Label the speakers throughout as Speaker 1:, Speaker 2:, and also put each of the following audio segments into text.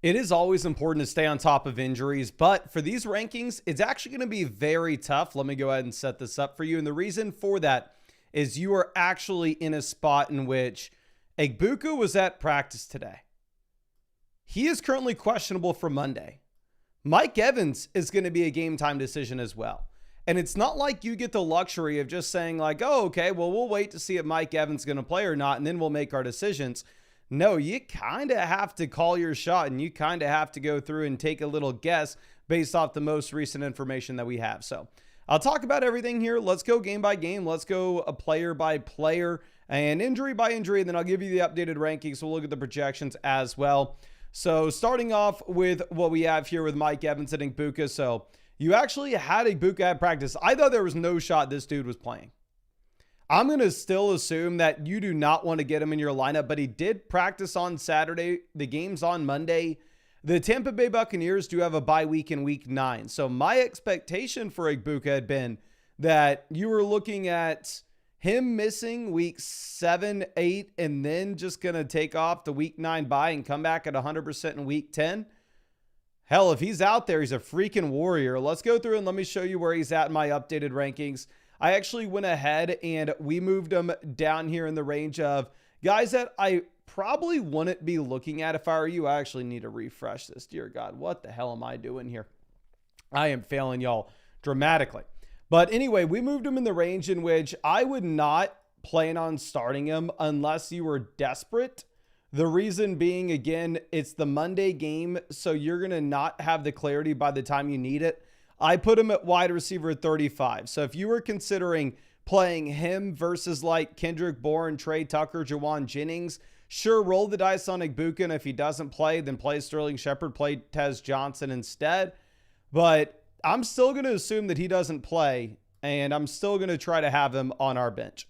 Speaker 1: It is always important to stay on top of injuries, but for these rankings, it's actually going to be very tough. Let me go ahead and set this up for you. And the reason for that is you are actually in a spot in which Egbuka was at practice today. He is currently questionable for Monday. Mike Evans is going to be a game time decision as well. And it's not like you get the luxury of just saying like, oh, okay, well, we'll wait to see if Mike Evans is going to play or not, and then we'll make our decisions. No, you kind of have to call your shot, and you kind of have to go through and take a little guess based off the most recent information that we have. So I'll talk about everything here. Let's go game by game. Let's go a player by player and injury by injury, and then I'll give you the updated rankings. So we'll look at the projections as well. So starting off with what we have here with Mike Evans and Egbuka. So you actually had Egbuka at practice. I thought there was no shot this dude was playing. I'm going to still assume that you do not want to get him in your lineup, but he did practice on Saturday. The game's on Monday. The Tampa Bay Buccaneers do have a bye week in week 9. So my expectation for Egbuka had been that you were looking at him missing week 7, 8, and then just going to take off the week 9 bye and come back at 100% in week 10. Hell, if he's out there, he's a freaking warrior. Let's go through and let me show you where he's at in my updated rankings. I actually went ahead and we moved him down here in the range of guys that I probably wouldn't be looking at if I were you. I actually need to refresh this. Dear God, what the hell am I doing here? I am failing y'all dramatically. But anyway, we moved him in the range in which I would not plan on starting him unless you were desperate. The reason being, again, it's the Monday game, so you're going to not have the clarity by the time you need it. I put him at wide receiver 35. So if you were considering playing him versus like Kendrick Bourne, Trey Tucker, Jawan Jennings, sure, roll the dice on Egbuka, and if he doesn't play, then play Sterling Shepard, play Tez Johnson instead. But I'm still going to assume that he doesn't play, and I'm still going to try to have him on our bench.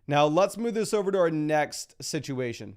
Speaker 1: Now, let's move this over to our next situation.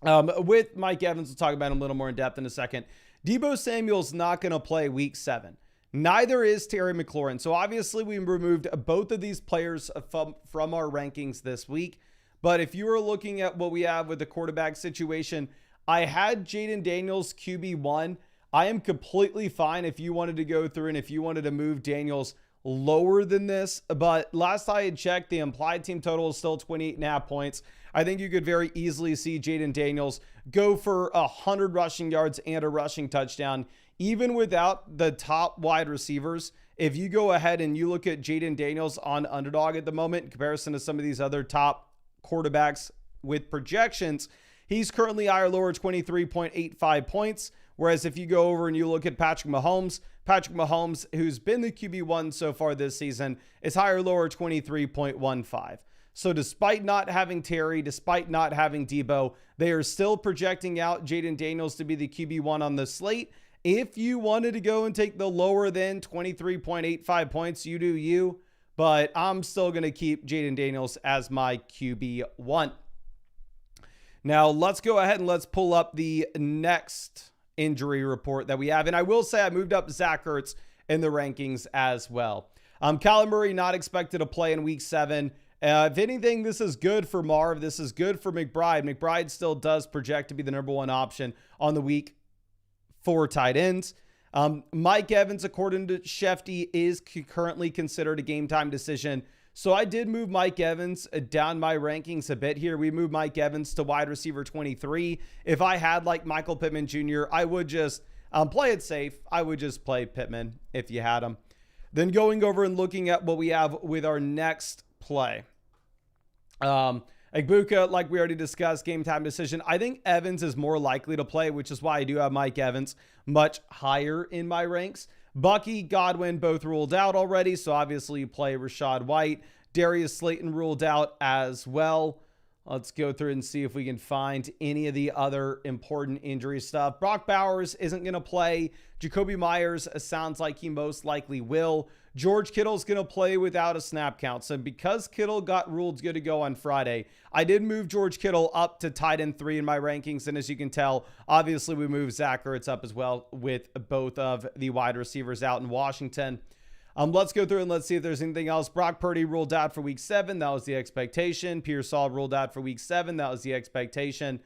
Speaker 1: With Mike Evans, we'll talk about him a little more in depth in a second. Deebo Samuel's not going to play week 7. Neither is Terry McLaurin. So obviously we removed both of these players from our rankings this week. But if you were looking at what we have with the quarterback situation, I had Jaden Daniels QB1. I am completely fine if you wanted to go through and if you wanted to move Daniels lower than this. But last I had checked, the implied team total is still 28.5 points. I think you could very easily see Jaden Daniels go for 100 rushing yards and a rushing touchdown, even without the top wide receivers. If you go ahead and you look at Jaden Daniels on Underdog at the moment, in comparison to some of these other top quarterbacks with projections, he's currently higher lower 23.85 points. Whereas if you go over and you look at Patrick Mahomes, who's been the QB1 so far this season, is higher lower 23.15. So despite not having Terry, despite not having Deebo, they are still projecting out Jaden Daniels to be the QB1 on the slate. If you wanted to go and take the lower than 23.85 points, you do you. But I'm still going to keep Jaden Daniels as my QB1. Now, let's go ahead and let's pull up the next injury report that we have. And I will say I moved up Zach Ertz in the rankings as well. Kyler Murray not expected to play in week 7. If anything, this is good for Marv. This is good for McBride. McBride still does project to be the number 1 option on the week 4 tight ends. Mike Evans, according to Shefty, is currently considered a game time decision. So I did move Mike Evans down my rankings a bit here. We moved Mike Evans to wide receiver 23. If I had like Michael Pittman Jr., I would just play it safe. I would just play Pittman if you had him. Then going over and looking at what we have with our next play. Egbuka, like we already discussed, game time decision. I think Evans is more likely to play, which is why I do have Mike Evans much higher in my ranks. Bucky, Godwin, both ruled out already. So obviously you play Rashad White. Darius Slayton ruled out as well. Let's go through and see if we can find any of the other important injury stuff. Brock Bowers isn't going to play. Jacoby Myers sounds like he most likely will. George Kittle's going to play without a snap count. So because Kittle got ruled good to go on Friday, I did move George Kittle up to tight end 3 in my rankings. And as you can tell, obviously we moved Zach Ertz up as well with both of the wide receivers out in Washington. Let's go through and let's see if there's anything else. Brock Purdy ruled out for week 7. That was the expectation. Pearsall ruled out for week 7. That was the expectation.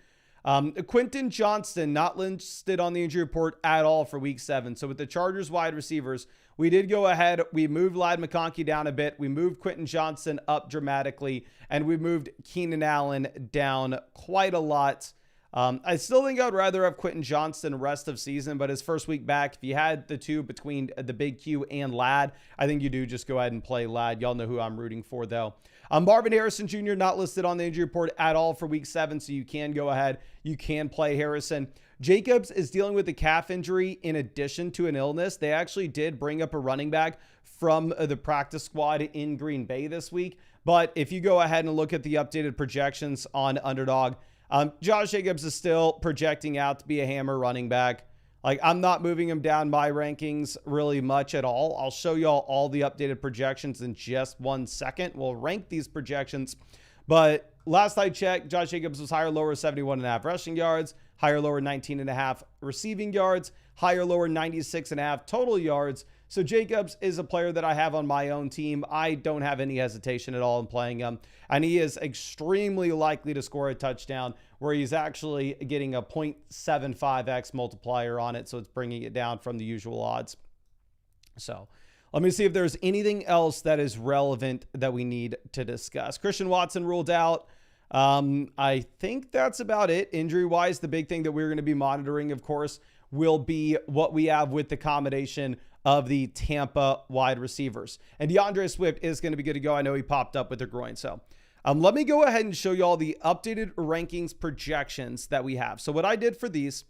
Speaker 1: Quentin Johnston, not listed on the injury report at all for week 7. So with the Chargers wide receivers, we did go ahead. We moved Ladd McConkey down a bit. We moved Quentin Johnston up dramatically, and we moved Keenan Allen down quite a lot. I still think I would rather have Quentin Johnston rest of season, but his first week back, if you had the two between the Big Q and Ladd, I think you do just go ahead and play Ladd. Y'all know who I'm rooting for, though. Marvin Harrison Jr. not listed on the injury report at all for week 7, so you can go ahead. You can play Harrison. Jacobs is dealing with a calf injury in addition to an illness. They actually did bring up a running back from the practice squad in Green Bay this week, but if you go ahead and look at the updated projections on Underdog, Josh Jacobs is still projecting out to be a hammer running back. Like, I'm not moving him down my rankings really much at all. I'll show y'all all the updated projections in just 1 second. We'll rank these projections. But last I checked, Josh Jacobs was higher, lower 71.5 rushing yards, higher, lower 19.5 receiving yards, higher, lower 96.5 total yards. So Jacobs is a player that I have on my own team. I don't have any hesitation at all in playing him. And he is extremely likely to score a touchdown, where he's actually getting a 0.75x multiplier on it. So it's bringing it down from the usual odds. So let me see if there's anything else that is relevant that we need to discuss. Christian Watson ruled out. I think that's about it. Injury-wise, the big thing that we're going to be monitoring, of course, will be what we have with the combination of the Tampa wide receivers. And DeAndre Swift is going to be good to go. I know he popped up with a groin. So let me go ahead and show you all the updated rankings projections that we have. So what I did for these,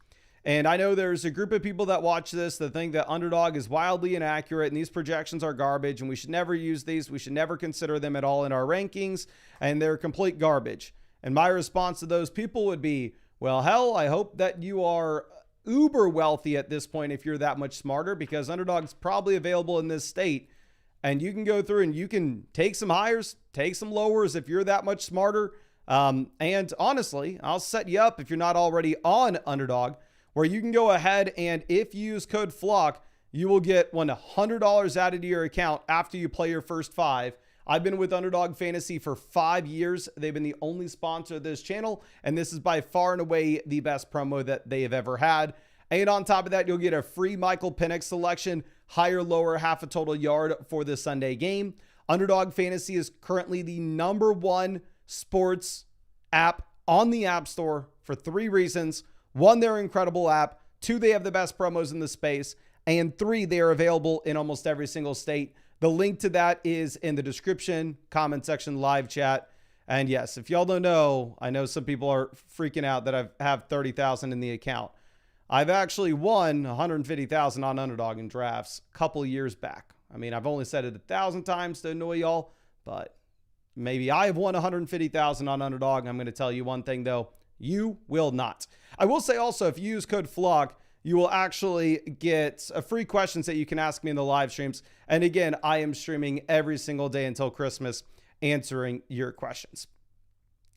Speaker 1: and I know there's a group of people that watch this that think that Underdog is wildly inaccurate and these projections are garbage and we should never use these. We should never consider them at all in our rankings, and they're complete garbage. And my response to those people would be, well, hell, I hope that you are uber wealthy at this point if you're that much smarter, because Underdog's probably available in this state, and you can go through and you can take some highers, take some lowers if you're that much smarter. And honestly, I'll set you up if you're not already on Underdog, where you can go ahead and if you use code FLOCK, you will get $100 added to your account after you play your first 5. I've been with Underdog Fantasy for 5 years. They've been the only sponsor of this channel, and this is by far and away the best promo that they have ever had. And on top of that, you'll get a free Michael Penix selection, higher, lower, half a total yard for the Sunday game. Underdog Fantasy is currently the #1 sports app on the App Store for 3 reasons. 1, they're an incredible app. 2, they have the best promos in the space. And 3, they are available in almost every single state. The link to that is in the description, comment section, live chat. And yes, if y'all don't know, I know some people are freaking out that I have 30,000 in the account. I've actually won 150,000 on Underdog in drafts a couple years back. I mean, I've only said it 1,000 times to annoy y'all, but maybe I've won 150,000 on Underdog. I'm going to tell you one thing though, you will not. I will say also, if you use code FLOCK, you will actually get free questions that you can ask me in the live streams. And again, I am streaming every single day until Christmas, answering your questions.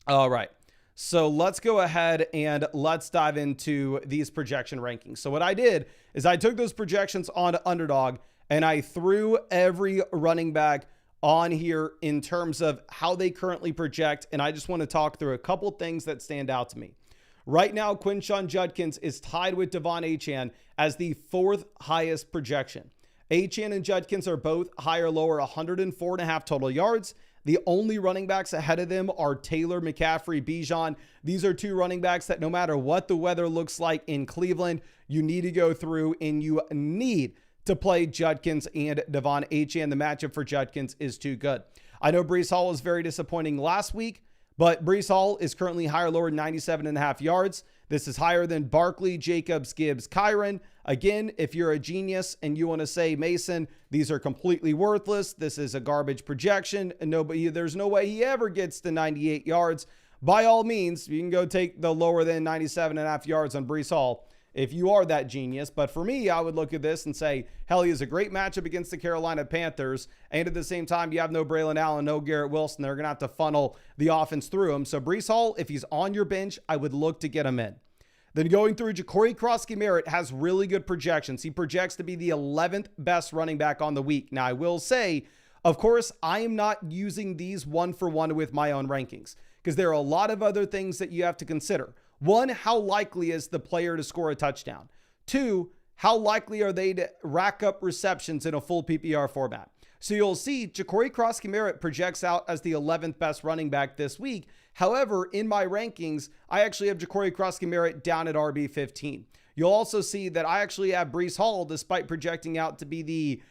Speaker 1: All right. So let's go ahead and let's dive into these projection rankings. So what I did is I took those projections on Underdog and I threw every running back on here in terms of how they currently project. And I just want to talk through a couple things that stand out to me. Right now, Quinshon Judkins is tied with Devon Achane as the 4th highest projection. Achane and Judkins are both higher, lower, 104.5 total yards. The only running backs ahead of them are Taylor, McCaffrey, Bijan. These are 2 running backs that no matter what the weather looks like in Cleveland, you need to go through and you need to play Judkins and Devon Achane. The matchup for Judkins is too good. I know Breece Hall was very disappointing last week, but Breece Hall is currently higher, lower, 97.5 yards. This is higher than Barkley, Jacobs, Gibbs, Kyron. Again, if you're a genius and you want to say, Mason, these are completely worthless, this is a garbage projection, and there's no way he ever gets to 98 yards, by all means, you can go take the lower than 97.5 yards on Breece Hall if you are that genius. But for me, I would look at this and say, hell, he has a great matchup against the Carolina Panthers. And at the same time, you have no Braylon Allen, no Garrett Wilson. They're going to have to funnel the offense through him. So Breece Hall, if he's on your bench, I would look to get him in. Then going through, Ja'Cory Krosky-Merritt has really good projections. He projects to be the 11th best running back on the week. Now, I will say, of course, I am not using these one for one with my own rankings because there are a lot of other things that you have to consider. One, how likely is the player to score a touchdown? Two, how likely are they to rack up receptions in a full PPR format? So you'll see Ja'Cory Cross-Merritt projects out as the 11th best running back this week. However, in my rankings, I actually have Ja'Cory Cross-Merritt down at RB15. You'll also see that I actually have Breece Hall, despite projecting out to be the,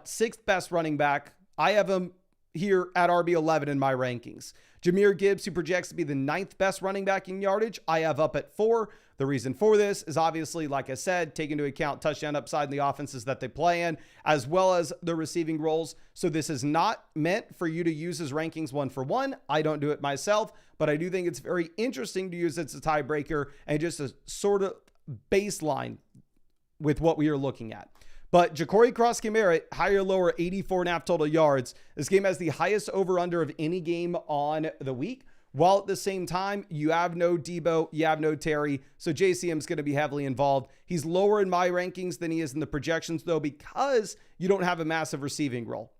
Speaker 1: sixth best running back. I have him here at RB11 in my rankings. Jahmyr Gibbs, who projects to be the 9th best running back in yardage, I have up at 4. The reason for this is obviously, like I said, take into account touchdown upside in the offenses that they play in, as well as the receiving roles. So this is not meant for you to use as rankings one for one. I don't do it myself, but I do think it's very interesting to use it as a tiebreaker and just a sort of baseline with what we are looking at. But Ja'Cory Cross-Merritt, higher or lower, 84.5 total yards. This game has the highest over-under of any game on the week. While at the same time, you have no Debo, you have no Terry, so JCM is going to be heavily involved. He's lower in my rankings than he is in the projections, though, because you don't have a massive receiving role.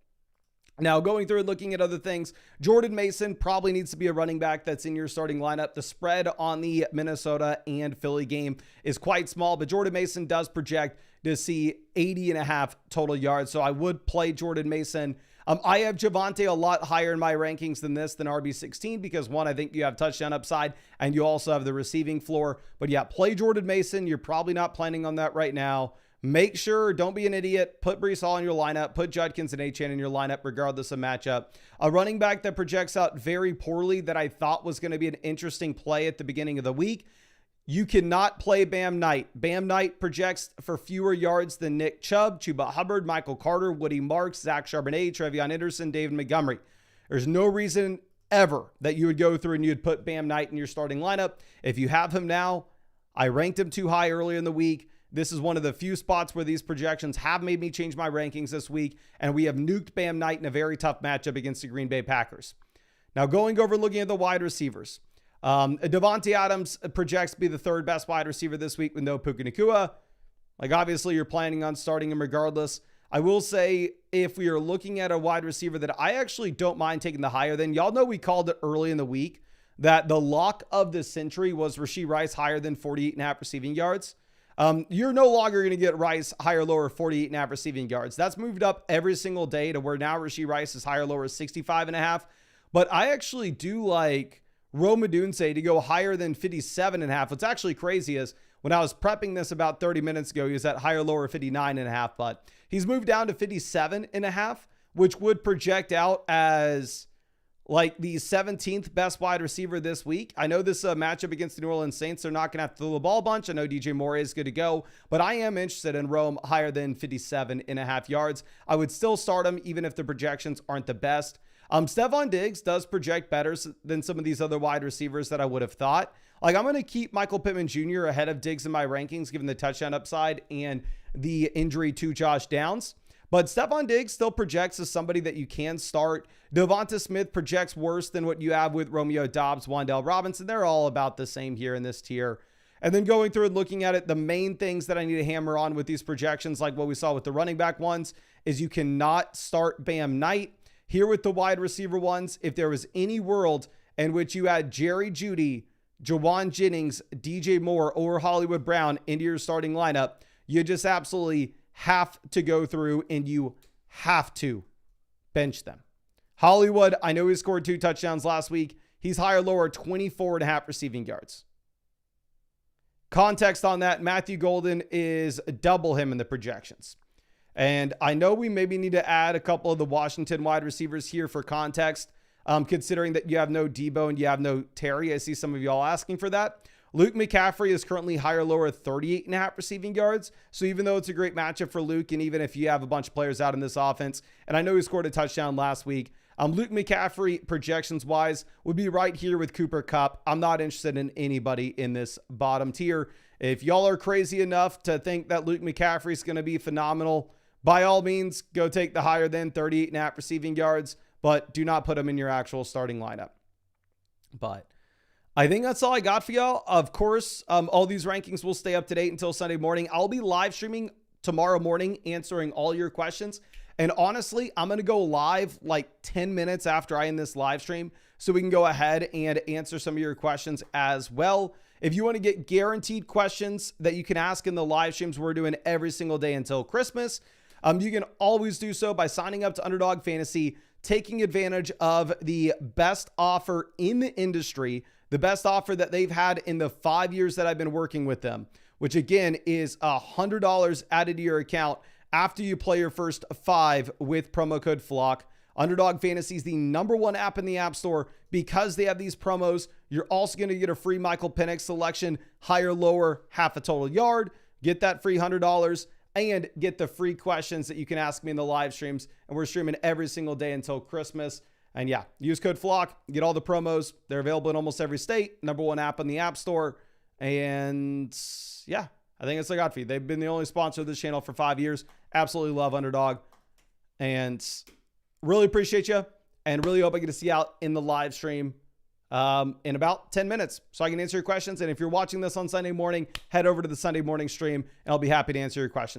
Speaker 1: Now, going through and looking at other things, Jordan Mason probably needs to be a running back that's in your starting lineup. The spread on the Minnesota and Philly game is quite small, but Jordan Mason does project to see 80.5 total yards, so I would play Jordan Mason. I have Javonte a lot higher in my rankings than RB16 because, one, I think you have touchdown upside and you also have the receiving floor. But yeah, play Jordan Mason. You're probably not planning on that right now. Make sure, don't be an idiot, put Breece Hall in your lineup, put Judkins and Achane in your lineup regardless of matchup. A running back that projects out very poorly that I thought was going to be an interesting play at the beginning of the week. You cannot play Bam Knight. Bam Knight projects for fewer yards than Nick Chubb, Chuba Hubbard, Michael Carter, Woody Marks, Zach Charbonnet, Trevion Henderson, David Montgomery. There's no reason ever that you would go through and you'd put Bam Knight in your starting lineup. If you have him now, I ranked him too high earlier in the week. This is one of the few spots where these projections have made me change my rankings this week, and we have nuked Bam Knight in a very tough matchup against the Green Bay Packers. Now, going over looking at the wide receivers. Devontae Adams projects to be the 3rd best wide receiver this week with no Puka Nacua. Like, obviously, you're planning on starting him regardless. I will say, if we are looking at a wide receiver that I actually don't mind taking the higher than, y'all know we called it early in the week that the lock of the century was Rashee Rice higher than 48.5 receiving yards. You're no longer going to get Rice higher, lower 48.5 receiving yards. That's moved up every single day to where now Rashee Rice is higher, lower 65.5. But I actually do like Rome Odunze to go higher than 57.5. What's actually crazy is when I was prepping this about 30 minutes ago, he was at higher, lower 59.5, but he's moved down to 57.5, which would project out as like the 17th best wide receiver this week. I know this matchup against the New Orleans Saints, they're not going to have to throw the ball a bunch. I know DJ Moore is good to go, but I am interested in Rome higher than 57.5 yards. I would still start him even if the projections aren't the best. Stephon Diggs does project better than some of these other wide receivers that I would have thought. Like, I'm going to keep Michael Pittman Jr. ahead of Diggs in my rankings, given the touchdown upside and the injury to Josh Downs. But Stephon Diggs still projects as somebody that you can start. Devonta Smith projects worse than what you have with Romeo Doubs, Wan'Dale Robinson. They're all about the same here in this tier. And then going through and looking at it, the main things that I need to hammer on with these projections, like what we saw with the running back ones, is you cannot start Bam Knight. Here with the wide receiver ones, if there was any world in which you had Jerry Jeudy, Jawan Jennings, DJ Moore, or Hollywood Brown into your starting lineup, you just absolutely have to go through and you have to bench them. Hollywood, I know he scored 2 touchdowns last week. He's higher, lower, 24.5 receiving yards. Context on that, Matthew Golden is double him in the projections. And I know we maybe need to add a couple of the Washington wide receivers here for context, considering that you have no Debo and you have no Terry. I see some of y'all asking for that. Luke McCaffrey is currently higher, lower, 38.5 receiving yards. So even though it's a great matchup for Luke, and even if you have a bunch of players out in this offense, and I know he scored a touchdown last week, Luke McCaffrey, projections-wise, would be right here with Cooper Kupp. I'm not interested in anybody in this bottom tier. If y'all are crazy enough to think that Luke McCaffrey is going to be phenomenal, by all means, go take the higher than 38.5 receiving yards, but do not put him in your actual starting lineup. But I think that's all I got for y'all. Of course, all these rankings will stay up to date until Sunday morning. I'll be live streaming tomorrow morning answering all your questions. And honestly, I'm going to go live like 10 minutes after I end this live stream. so we can go ahead and answer some of your questions as well. If you want to get guaranteed questions that you can ask in the live streams we're doing every single day until Christmas, you can always do so by signing up to Underdog Fantasy, taking advantage of the best offer in the industry, the best offer that they've had in the 5 years that I've been working with them, which again is $100 added to your account after you play your first 5 with promo code FLOCK. Underdog Fantasy is the #1 app in the App Store because they have these promos. You're also going to get a free Michael Penix selection, higher, lower, half a total yard. Get that free $100 and get the free questions that you can ask me in the live streams. And we're streaming every single day until Christmas. And yeah, use code FLOCK, get all the promos. They're available in almost every state. #1 app in the App Store. And yeah, I think it's a God feed. They've been the only sponsor of this channel for 5 years. Absolutely love Underdog. And really appreciate you, and really hope I get to see you out in the live stream in about 10 minutes so I can answer your questions. And if you're watching this on Sunday morning, head over to the Sunday morning stream, and I'll be happy to answer your questions.